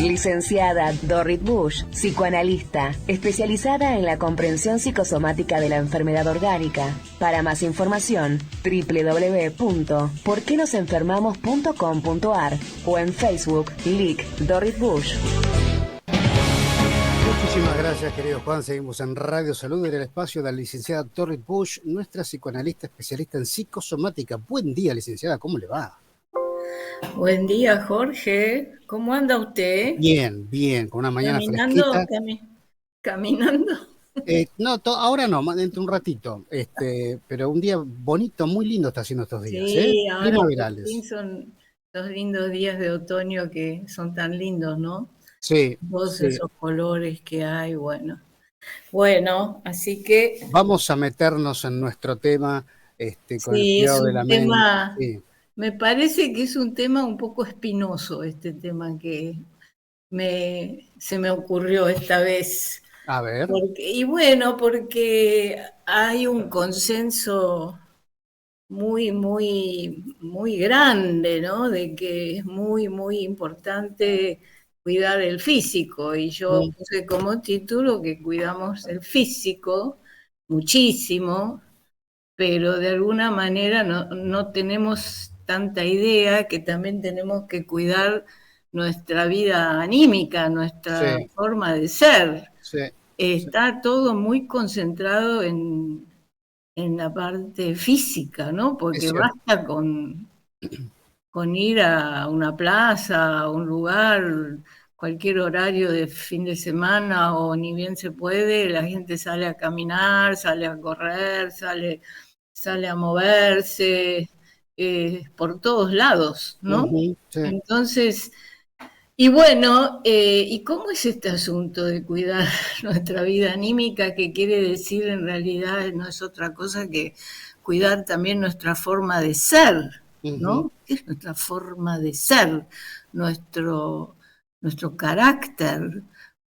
Licenciada Dorrit Bush, psicoanalista, especializada en la comprensión psicosomática de la enfermedad orgánica. Para más información, www.porquenosenfermamos.com.ar o en Facebook, Lic Dorrit Bush. Muchísimas gracias, querido Juan. Seguimos en Radio Salud, en el espacio de la licenciada Dorrit Bush, nuestra psicoanalista especialista en psicosomática. Buen día, licenciada, ¿cómo le va? Buen día, Jorge. ¿Cómo anda usted? Bien, bien, con una mañana ¿Caminando? fresquita. ¿Caminando? No, ahora no, dentro de un ratito, pero un día bonito, muy lindo está haciendo estos días, Sí, ahora por fin primaverales. son los lindos días de otoño que son tan lindos, ¿no? Sí, Todos sí. esos colores que hay, bueno. Bueno, así que Vamos a meternos en nuestro tema, con el sí, es cuidado de la un mente. tema, Sí. me parece que es un tema un poco espinoso, este tema que se me ocurrió esta vez. A ver, Y bueno, porque hay un consenso muy, muy, muy grande, ¿no? De que es muy, muy importante cuidar el físico. Y yo mm, puse como título que cuidamos el físico muchísimo, pero de alguna manera no tenemos tanta idea que también tenemos que cuidar nuestra vida anímica, nuestra sí, forma de ser. sí, sí, Está todo muy concentrado en la parte física, ¿no? es Porque cierto. basta con ir a una plaza, a un lugar, cualquier horario de fin de semana o ni bien se puede, la gente sale a caminar, sale a correr, sale a moverse, por todos lados, ¿no? Ujú, sí. Entonces, y bueno, ¿y cómo es este asunto de cuidar nuestra vida anímica? Que quiere decir en realidad no es otra cosa que cuidar también nuestra forma de ser, Ujú, ¿no? ¿Qué es nuestra forma de ser? Nuestro, nuestro carácter.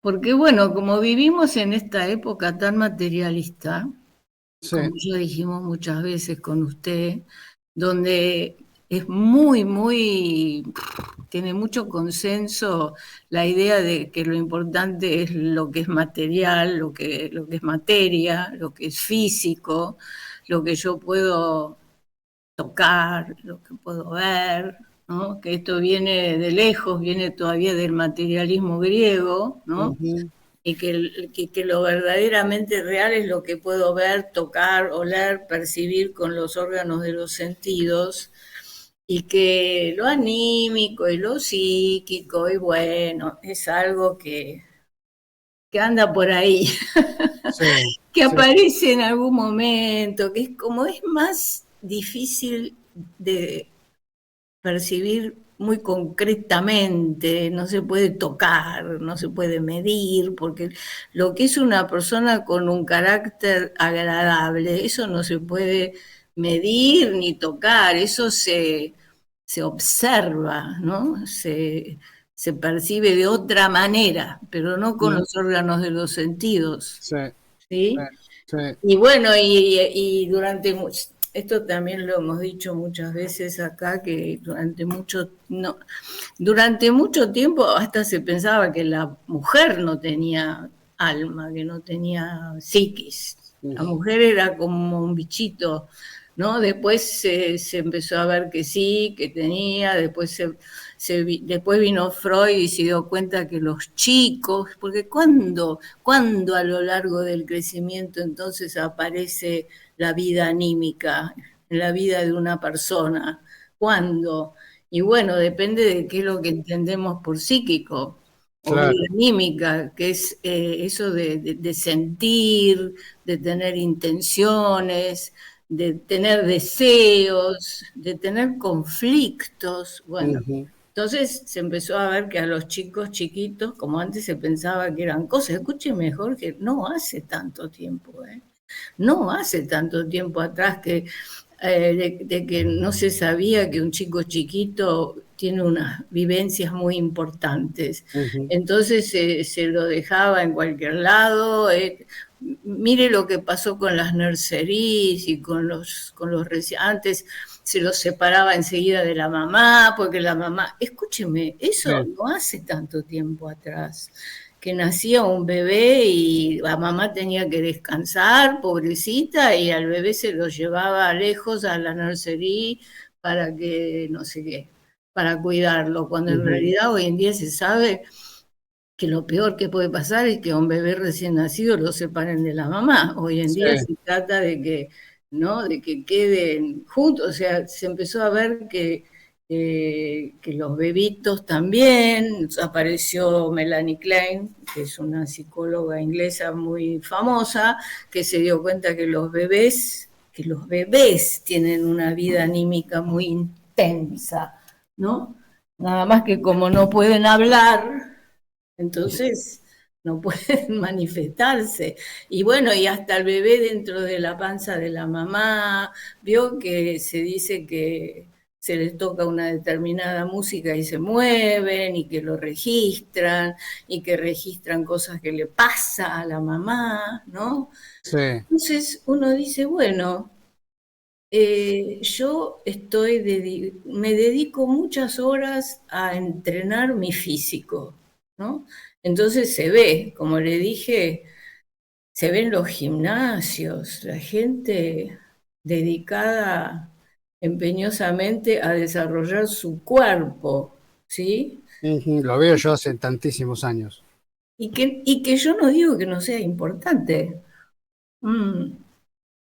Porque bueno, como vivimos en esta época tan materialista, sí, como ya dijimos muchas veces con usted, donde es muy, muy, tiene mucho consenso la idea de que lo importante es lo que es material, lo que es materia, lo que es físico, lo que yo puedo tocar, lo que puedo ver, ¿no? Que esto viene de lejos, viene todavía del materialismo griego, ¿no? ujú, Y que lo verdaderamente real es lo que puedo ver, tocar, oler, percibir con los órganos de los sentidos, y que lo anímico y lo psíquico, y bueno, es algo que anda por ahí, sí, que sí, aparece en algún momento, que es como es más difícil de percibir muy concretamente, no se puede tocar, no se puede medir, porque lo que es una persona con un carácter agradable, eso no se puede medir ni tocar, eso se observa, ¿no? Se percibe de otra manera, pero no con mm, los órganos de los sentidos, sí, sí, ¿sí? sí, Y bueno, y durante esto también lo hemos dicho muchas veces acá, que durante mucho tiempo hasta se pensaba que la mujer no tenía alma, que no tenía psiquis. La ujú, mujer era como un bichito, ¿no? Después se empezó a ver que sí, que tenía, después después vino Freud y se dio cuenta que los chicos, porque cuando a lo largo del crecimiento entonces aparece la vida anímica en la vida de una persona, ¿cuándo? Y bueno, depende de qué es lo que entendemos por psíquico o vida claro, anímica, que es eso de sentir, de tener intenciones, de tener deseos, de tener conflictos. Bueno, ujú, entonces se empezó a ver que a los chicos chiquitos, como antes se pensaba que eran cosas, escuchen mejor que no hace tanto tiempo, ¿eh? No hace tanto tiempo atrás de que no se sabía que un chico chiquito tiene unas vivencias muy importantes. ujú, Entonces se lo dejaba en cualquier lado. Mire lo que pasó con las nurseries y con los antes se lo separaba enseguida de la mamá, porque la mamá, escúcheme, eso Sí. no hace tanto tiempo atrás, que nacía un bebé y la mamá tenía que descansar, pobrecita, y al bebé se lo llevaba lejos a la nursery para que, no sé qué, para cuidarlo, cuando en Ujú. realidad hoy en día se sabe que lo peor que puede pasar es que a un bebé recién nacido lo separen de la mamá. Hoy en día Sí. se trata de que, ¿no? De que queden juntos. O sea, se empezó a ver que los bebitos también, apareció Melanie Klein, que es una psicóloga inglesa muy famosa, que se dio cuenta que los bebés tienen una vida anímica muy intensa, ¿no? Nada más que como no pueden hablar, entonces no pueden manifestarse. Y bueno, y hasta el bebé dentro de la panza de la mamá, vio que se dice que se les toca una determinada música y se mueven y que lo registran y que registran cosas que le pasa a la mamá, ¿no? Sí. Entonces uno dice, bueno, yo me dedico muchas horas a entrenar mi físico, ¿no? Entonces se ve, como le dije, se ven los gimnasios, la gente dedicada empeñosamente a desarrollar su cuerpo, ¿sí? Ujú. Lo veo yo hace tantísimos años. Y que yo no digo que no sea importante. Mm,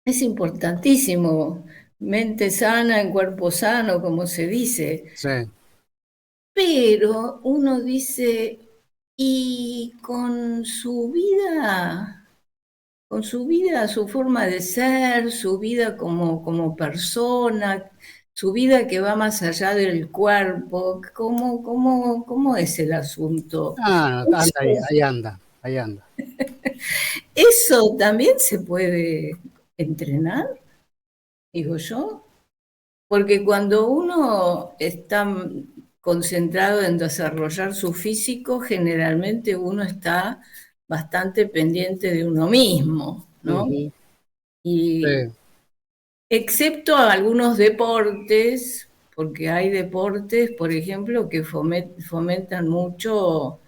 es importantísimo, mente sana en cuerpo sano, como se dice, Sí. pero uno dice, y con su vida, su forma de ser, su vida como persona, su vida que va más allá del cuerpo, ¿cómo es el asunto? Ah, anda ahí, Eso, ahí anda, ahí anda. eso también se puede entrenar, digo yo. Porque cuando uno está concentrado en desarrollar su físico, generalmente uno está bastante pendiente de uno mismo, ¿no? Ujú. Y Sí. excepto a algunos deportes, porque hay deportes, por ejemplo, que fomentan mucho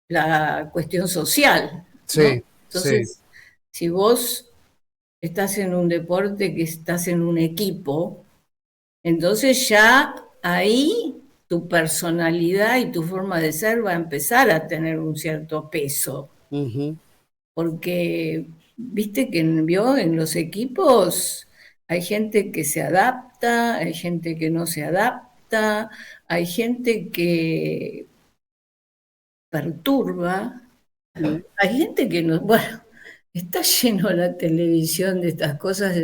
la cuestión social, ¿no? Sí, sí. Entonces, si vos estás en un deporte que estás en un equipo, entonces ya ahí tu personalidad y tu forma de ser va a empezar a tener un cierto peso, Ujú. porque viste que en los equipos hay gente que se adapta, hay gente que no se adapta, hay gente que perturba, hay gente que no, bueno, está lleno la televisión de estas cosas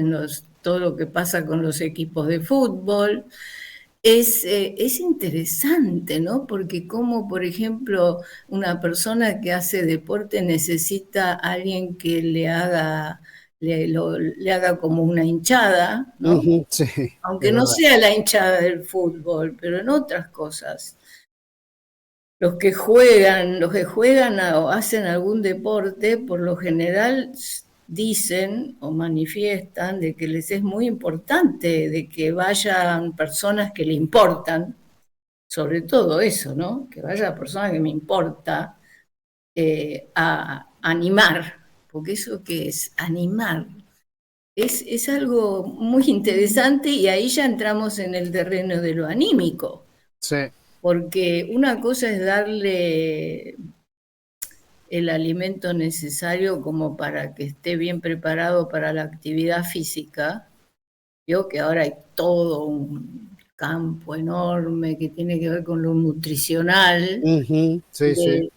todo lo que pasa con los equipos de fútbol. Es interesante, ¿no? Porque como, por ejemplo, una persona que hace deporte necesita a alguien que le haga como una hinchada, ¿no? Ujú. Sí, Aunque es no verdad. sea la hinchada del fútbol, pero en otras cosas. Los que juegan o hacen algún deporte, por lo general dicen o manifiestan de que les es muy importante de que vayan personas que le importan, sobre todo eso, ¿no? Que vaya persona que me importa a animar, porque eso que es animar es algo muy interesante y ahí ya entramos en el terreno de lo anímico, Sí. porque una cosa es darle el alimento necesario como para que esté bien preparado para la actividad física. Veo que ahora hay todo un campo enorme que tiene que ver con lo nutricional. Ujú. Sí, sí,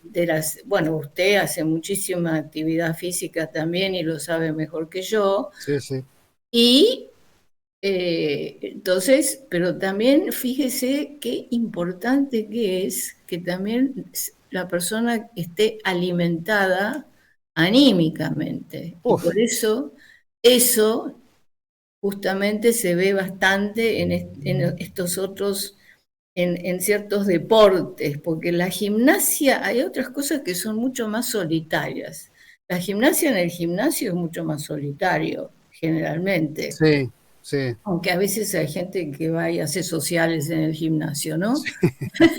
Bueno, usted hace muchísima actividad física también y lo sabe mejor que yo. sí, sí. Y entonces, pero también fíjese qué importante que es que también la persona esté alimentada anímicamente. Y Uf, por eso justamente se ve bastante en estos otros, en ciertos deportes, porque la gimnasia, hay otras cosas que son mucho más solitarias. La gimnasia en el gimnasio es mucho más solitario, generalmente. sí. sí. Aunque a veces hay gente que va y hace sociales en el gimnasio, ¿no? Sí,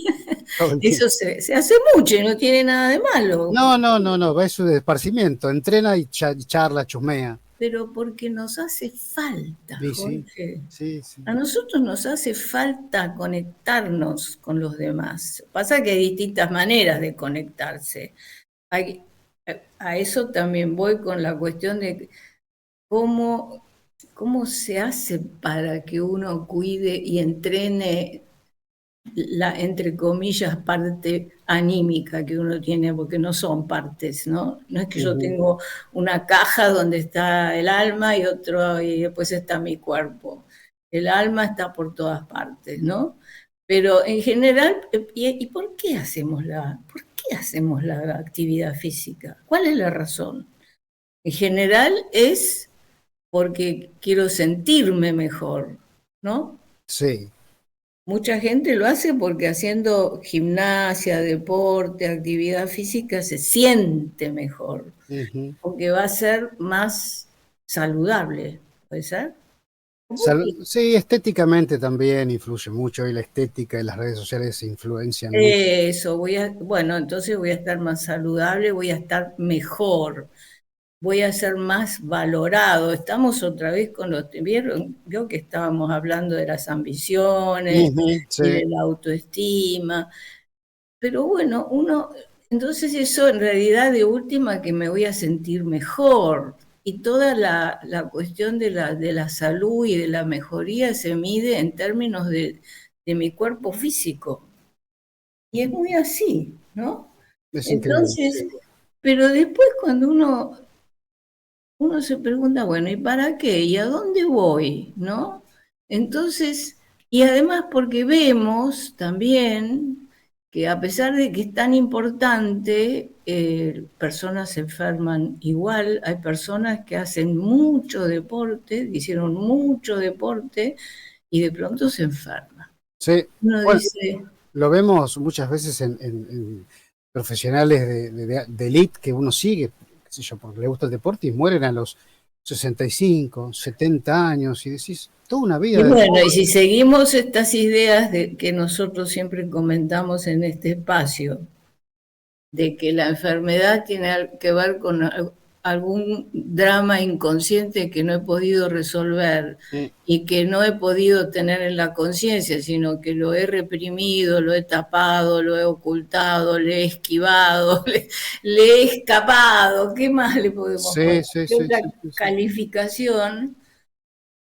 todo el tiempo. Eso se hace mucho y no tiene nada de malo. No, no, no, no, va es su esparcimiento, entrena y charla, chusmea. Pero porque nos hace falta, Y sí, Jorge. sí, sí. A nosotros nos hace falta conectarnos con los demás. Pasa que hay distintas maneras de conectarse. Hay, a eso también voy con la cuestión de cómo, cómo se hace para que uno cuide y entrene la, entre comillas, parte anímica que uno tiene, porque no son partes, ¿no? No es que yo Ujú. tengo una caja donde está el alma y otro, y después está mi cuerpo. El alma está por todas partes, ¿no? Pero en general, ¿y por qué hacemos la actividad física? ¿Cuál es la razón? En general es porque quiero sentirme mejor, ¿no? Sí. Mucha gente lo hace porque haciendo gimnasia, deporte, actividad física se siente mejor, Ujú. porque va a ser más saludable, ¿puede ser? Sí, estéticamente también influye mucho y la estética y las redes sociales se influencian mucho. Eso, bueno, entonces voy a estar más saludable, voy a estar mejor, voy a ser más valorado. Estamos otra vez con los, vio que estábamos hablando de las ambiciones Ujú, y sí, de la autoestima. Pero bueno, entonces eso en realidad de última que me voy a sentir mejor. Y toda la cuestión de la salud y de la mejoría se mide en términos de mi cuerpo físico. Y es muy así, ¿no? es increíble. Entonces, pero después cuando uno se pregunta, bueno, ¿y para qué? ¿Y a dónde voy? ¿No? Entonces, y además porque vemos también que a pesar de que es tan importante, personas se enferman igual, hay personas que hacen mucho deporte, hicieron mucho deporte y de pronto se enferman. Sí, Uno bueno, dice, lo vemos muchas veces en profesionales de elite que uno sigue, qué sé yo, porque le gusta el deporte y mueren a los 65, 70 años y decís, toda una y vida de bueno, y deporte. si seguimos estas ideas que nosotros siempre comentamos en este espacio, de que la enfermedad tiene que ver con algún drama inconsciente que no he podido resolver Mm, y que no he podido tener en la conciencia, sino que lo he reprimido, lo he tapado, lo he ocultado, le he esquivado, le he escapado. ¿Qué más le podemos poner? sí, sí, ¿Qué sí, otra sí, sí, sí. calificación?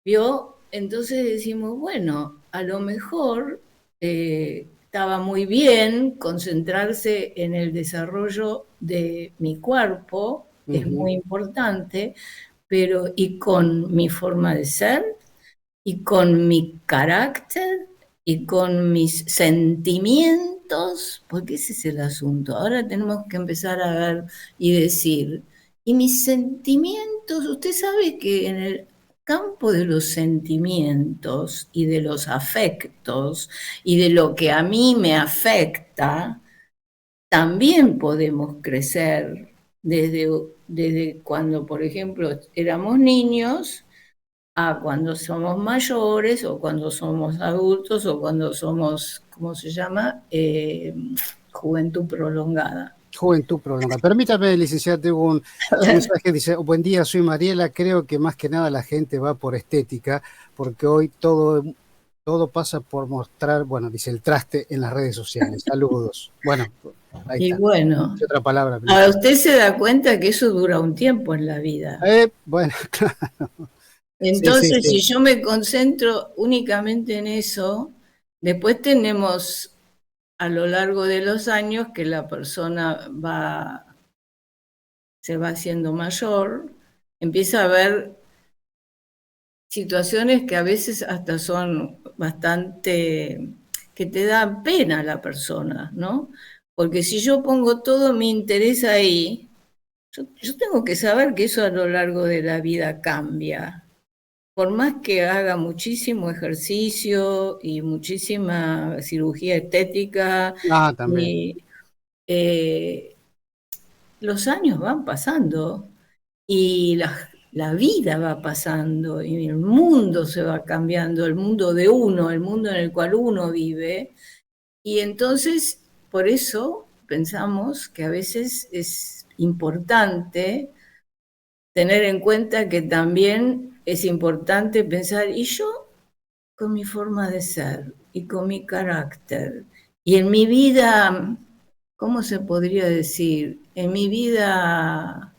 ¿Vio? Entonces decimos, bueno, a lo mejor estaba muy bien concentrarse en el desarrollo de mi cuerpo, es Ujú. muy importante, pero y con mi forma de ser, y con mi carácter, y con mis sentimientos, porque ese es el asunto. Ahora tenemos que empezar a ver y decir, y mis sentimientos, usted sabe que en el campo de los sentimientos y de los afectos y de lo que a mí me afecta, también podemos crecer desde cuando, por ejemplo, éramos niños a cuando somos mayores o cuando somos adultos o cuando somos, ¿cómo se llama? Juventud prolongada. Juventud prolongada. Permítame, licenciada, tengo un mensaje que dice, buen día, soy Mariela, creo que más que nada la gente va por estética, porque hoy todo pasa por mostrar, bueno, dice el traste en las redes sociales. Saludos. Bueno, ahí Y está. bueno, Es otra palabra. a usted se da cuenta que eso dura un tiempo en la vida. Bueno, claro. Sí, sí, Entonces, si sí. yo me concentro únicamente en eso, después tenemos a lo largo de los años que la persona se va haciendo mayor, empieza a ver situaciones que a veces hasta son bastante, que te dan pena a la persona, ¿no? Porque si yo pongo todo mi interés ahí, yo tengo que saber que eso a lo largo de la vida cambia. Por más que haga muchísimo ejercicio y muchísima cirugía estética, Ah, también. y, eh, los años van pasando y la vida va pasando y el mundo se va cambiando, el mundo de uno, el mundo en el cual uno vive. Y entonces, por eso pensamos que a veces es importante tener en cuenta que también es importante pensar, ¿y yo con mi forma de ser y con mi carácter y en mi vida, ¿cómo se podría decir? En mi vida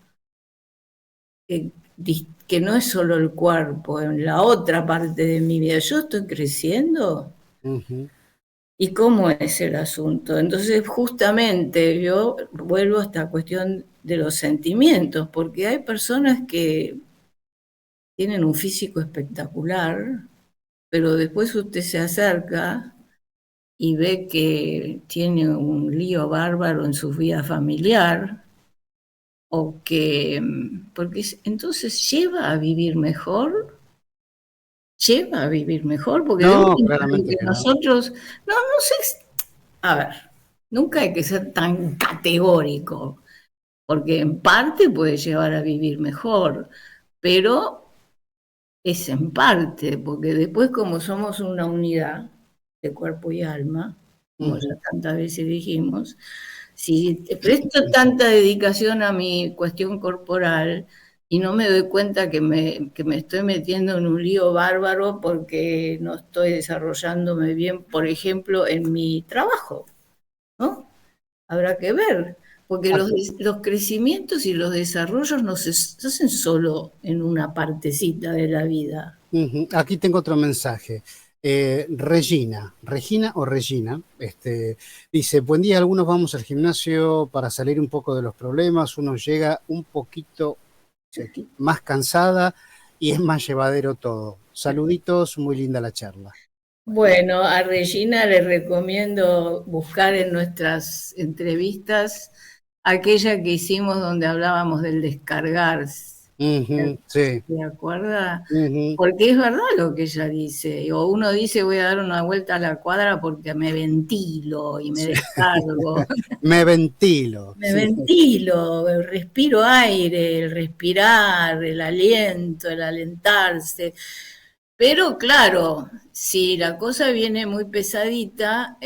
que no es solo el cuerpo, en la otra parte de mi vida, ¿yo estoy creciendo? Ujú. ¿Y cómo es el asunto? Entonces, justamente yo vuelvo a esta cuestión de los sentimientos, porque hay personas que tienen un físico espectacular, pero después usted se acerca y ve que tiene un lío bárbaro en su vida familiar, o que, porque entonces lleva a vivir mejor, porque de No, última, lo claramente que que no. nosotros, no sé, a ver, nunca hay que ser tan categórico, porque en parte puede llevar a vivir mejor, pero es en parte, porque después como somos una unidad de cuerpo y alma, como ya Ujú. tantas veces dijimos, si te presto tanta dedicación a mi cuestión corporal y no me doy cuenta que me estoy metiendo en un lío bárbaro porque no estoy desarrollándome bien, por ejemplo, en mi trabajo, ¿no? Habrá que ver, porque Aquí, los crecimientos y los desarrollos no se hacen solo en una partecita de la vida. ujú, aquí tengo otro mensaje. Regina o Regina, dice, buen día, algunos vamos al gimnasio para salir un poco de los problemas, uno llega un poquito, dice aquí, más cansada y es más llevadero todo. Saluditos, muy linda la charla. Bueno, Bueno, a Regina le recomiendo buscar en nuestras entrevistas aquella que hicimos donde hablábamos del descargar. ujú, sí, ¿Se acuerda? ujú. Porque es verdad lo que ella dice. O uno dice voy a dar una vuelta a la cuadra porque me ventilo y me Sí. descargo. Me ventilo, Me sí. ventilo, respiro aire, el respirar, el aliento, el alentarse. Pero claro, si la cosa viene muy pesadita,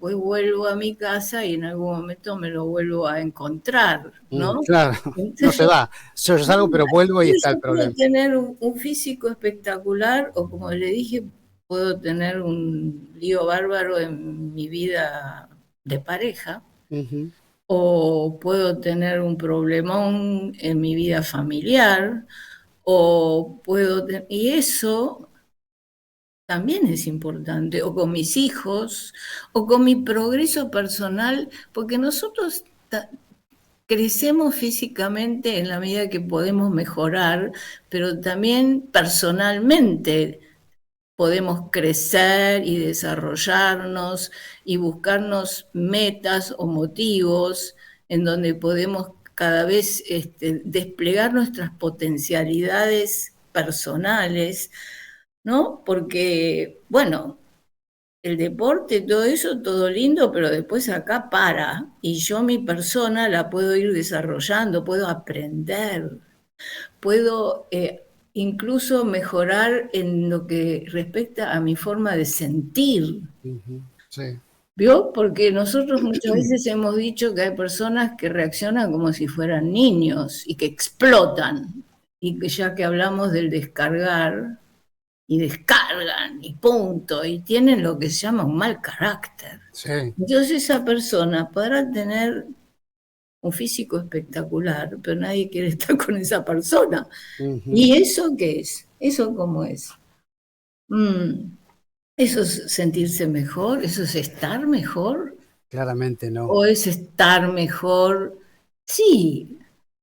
pues vuelvo a mi casa y en algún momento me lo vuelvo a encontrar, ¿no? Claro, no se Entonces, va. Yo salgo, pero vuelvo y está el yo puedo problema. tener un físico espectacular o como le dije, puedo tener un lío bárbaro en mi vida de pareja Ujú, o puedo tener un problemón en mi vida familiar o y eso también es importante, o con mis hijos, o con mi progreso personal, porque nosotros crecemos físicamente en la medida que podemos mejorar, pero también personalmente podemos crecer y desarrollarnos y buscarnos metas o motivos en donde podemos cada vez desplegar nuestras potencialidades personales, ¿no? Porque, bueno, el deporte, todo eso, todo lindo, pero después acá para. Y yo mi persona la puedo ir desarrollando, puedo aprender, puedo incluso mejorar en lo que respecta a mi forma de sentir. ujú, sí. ¿Vio? Porque nosotros muchas veces hemos dicho que hay personas que reaccionan como si fueran niños y que explotan. Y que ya que hablamos del descargar, y descargan y punto, y tienen lo que se llama un mal carácter. Sí. Entonces esa persona podrá tener un físico espectacular, pero nadie quiere estar con esa persona. Ujú, ¿Y eso qué es? ¿Eso cómo es? Mm, ¿eso es sentirse mejor? ¿Eso es estar mejor? claramente no. ¿O es estar mejor? Sí,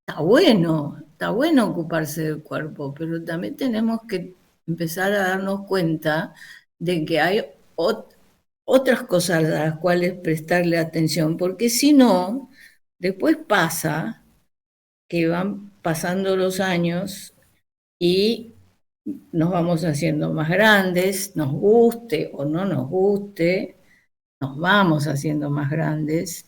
está bueno ocuparse del cuerpo, pero también tenemos que empezar a darnos cuenta de que hay otras cosas a las cuales prestarle atención, porque si no, después pasa que van pasando los años y nos vamos haciendo más grandes, nos guste o no nos guste, nos vamos haciendo más grandes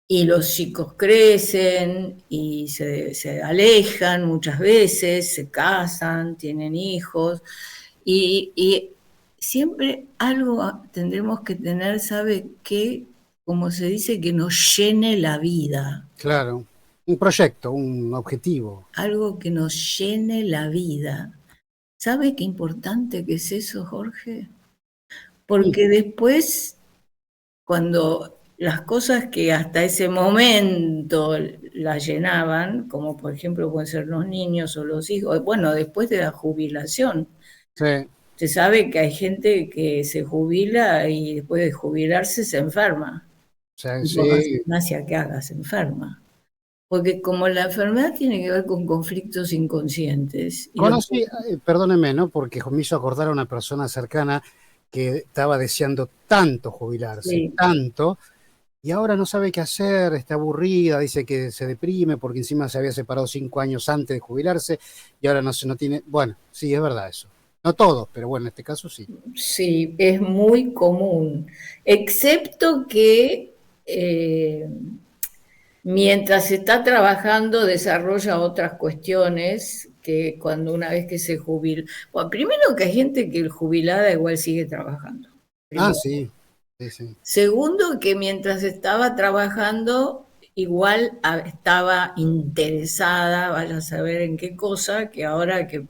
Y los chicos crecen y se alejan muchas veces, se casan, tienen hijos y siempre algo tendremos que tener, ¿sabe qué? Como se dice, que nos llene la vida. Claro, un proyecto, un objetivo. Algo que nos llene la vida. ¿Sabe qué importante que es eso, Jorge? Porque después, cuando las cosas que hasta ese momento la llenaban, como por ejemplo pueden ser los niños o los hijos, bueno, después de la jubilación, Sí, se sabe que hay gente que se jubila y después de jubilarse se enferma. o sea, Y por más sí. gimnasia que haga, se enferma. Porque como la enfermedad tiene que ver con conflictos inconscientes, y los Conocí, perdóneme, ¿no? Porque me hizo acordar a una persona cercana que estaba deseando tanto jubilarse, sí, tanto, y ahora no sabe qué hacer, está aburrida, dice que se deprime porque encima se había separado 5 años antes de jubilarse y ahora no tiene. Bueno, sí, es verdad eso. No todos, pero bueno, en este caso sí. sí, es muy común, excepto que mientras está trabajando desarrolla otras cuestiones que cuando una vez que se jubila, bueno, primero que hay gente que jubilada igual sigue trabajando. Ah, Primero. sí, sí, sí. Segundo, que mientras estaba trabajando, igual estaba interesada, vaya a saber en qué cosa, que ahora que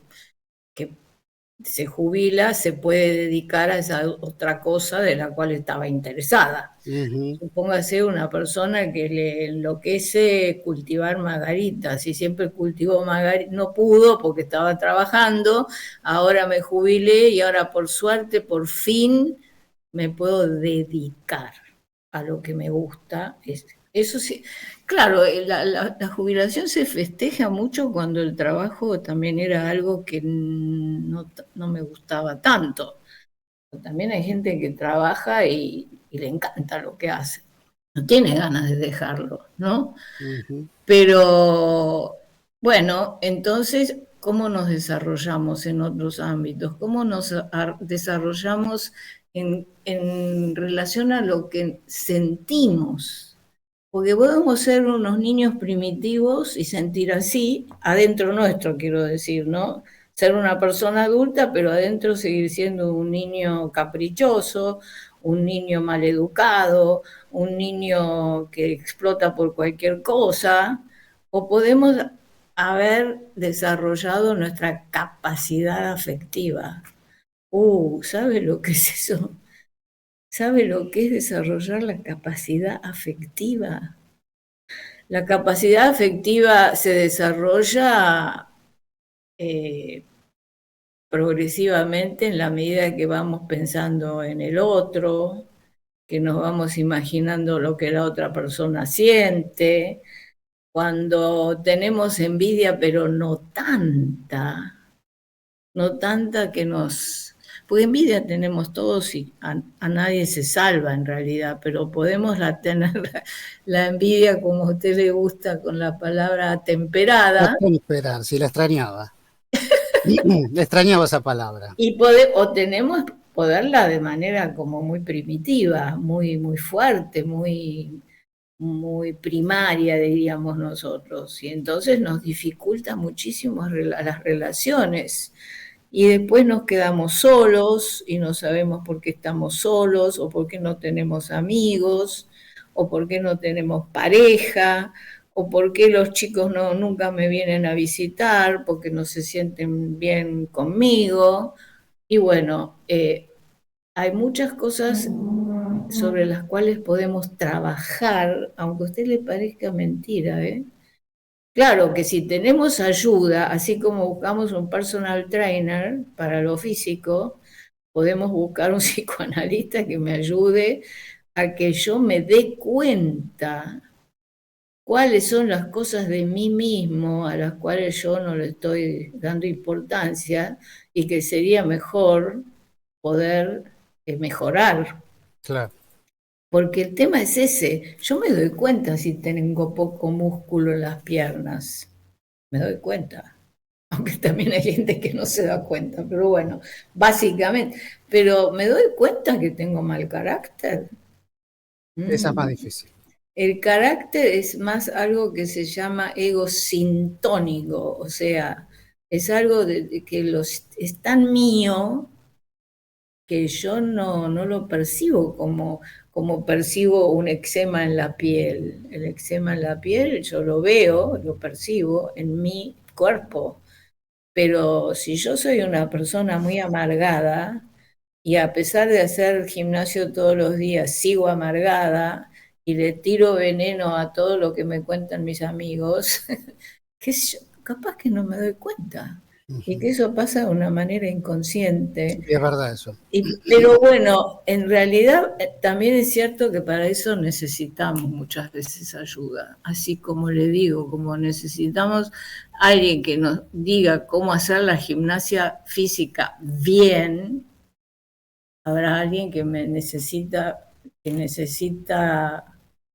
se jubila se puede dedicar a esa otra cosa de la cual estaba interesada. Ujú. Supóngase una persona que le enloquece cultivar margaritas y siempre cultivó margaritas, no pudo porque estaba trabajando, ahora me jubilé y ahora por suerte, por fin, me puedo dedicar a lo que me gusta. Eso sí, claro, la jubilación se festeja mucho cuando el trabajo también era algo que no me gustaba tanto. También hay gente que trabaja y le encanta lo que hace. No tiene ganas de dejarlo, ¿no? Ujú. Pero bueno, entonces, ¿cómo nos desarrollamos en otros ámbitos? ¿Cómo nos desarrollamos en relación a lo que sentimos? Porque podemos ser unos niños primitivos y sentir así, adentro nuestro, quiero decir, ¿no? Ser una persona adulta, pero adentro seguir siendo un niño caprichoso, un niño maleducado, un niño que explota por cualquier cosa, o podemos haber desarrollado nuestra capacidad afectiva. ¿Sabe lo que es eso? ¿Sabe lo que es desarrollar la capacidad afectiva? La capacidad afectiva se desarrolla eh, progresivamente en la medida que vamos pensando en el otro, que nos vamos imaginando lo que la otra persona siente, cuando tenemos envidia, pero no tanta que nos... Porque envidia tenemos todos y a nadie se salva en realidad, pero podemos tener la envidia, como a usted le gusta, con la palabra La temperada, temperar, sí, la extrañaba. Le extrañaba esa palabra. y o tenemos poderla de manera como muy primitiva, muy, muy fuerte, muy primaria, diríamos nosotros, y entonces nos dificulta muchísimo las relaciones. Y después nos quedamos solos y no sabemos por qué estamos solos o por qué no tenemos amigos o por qué no tenemos pareja o por qué los chicos nunca me vienen a visitar porque no se sienten bien conmigo. Y bueno, hay muchas cosas sobre las cuales podemos trabajar, aunque a usted le parezca mentira, ¿eh? Claro que si tenemos ayuda, así como buscamos un personal trainer para lo físico, podemos buscar un psicoanalista que me ayude a que yo me dé cuenta cuáles son las cosas de mí mismo a las cuales yo no le estoy dando importancia y que sería mejor poder mejorar. Claro. Porque el tema es ese, yo me doy cuenta si tengo poco músculo en las piernas, me doy cuenta, aunque también hay gente que no se da cuenta, pero bueno, básicamente, pero me doy cuenta que tengo mal carácter. Esa es más Mm, difícil. El carácter es más algo que se llama ego sintónico, o sea, es algo que es tan mío que yo no lo percibo como percibo un eczema en la piel. El eczema en la piel yo lo veo, lo percibo en mi cuerpo, pero si yo soy una persona muy amargada y a pesar de hacer gimnasio todos los días sigo amargada y le tiro veneno a todo lo que me cuentan mis amigos, qué sé yo, capaz que no me doy cuenta y que eso pasa de una manera inconsciente. Sí, es verdad eso. Pero bueno, en realidad también es cierto que para eso necesitamos muchas veces ayuda, así como le digo, como necesitamos alguien que nos diga cómo hacer la gimnasia física bien, habrá alguien que necesita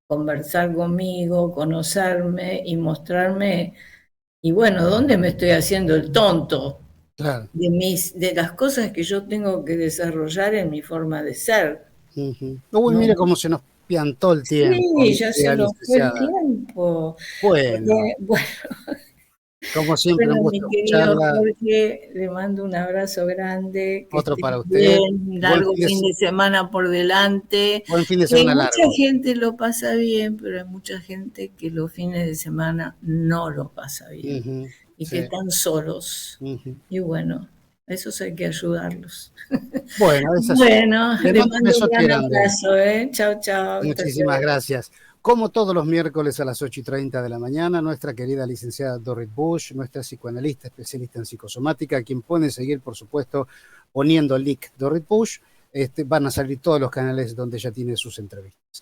conversar conmigo, conocerme y mostrarme, y bueno, ¿dónde me estoy haciendo el tonto? Claro. De las cosas que yo tengo que desarrollar en mi forma de ser. Uy, ¿No? mire cómo se nos piantó el tiempo, Sí, mi ya se querida nos fue el licenciada. tiempo. Bueno, Bueno, como siempre, bueno, un mi gusto querido escucharla. Jorge, le mando un abrazo grande, que Otro esté para usted. bien, Buen largo fin de, fin de semana por delante. buen fin de Y hay semana mucha largo. gente lo pasa bien, pero hay mucha gente que los fines de semana no lo pasa bien y que Sí. están solos. Ujú. Y bueno, a esos hay que ayudarlos. Bueno, es así. Bueno, Le le mando un mando un besote gran grande. abrazo, ¿eh? Chao, chao. Hasta Muchísimas luego. gracias. Como todos los miércoles a las 8:30 de la mañana, nuestra querida licenciada Dorit Bush, nuestra psicoanalista especialista en psicosomática, a quien pueden seguir, por supuesto, poniendo el link Dorit Bush, van a salir todos los canales donde ella tiene sus entrevistas.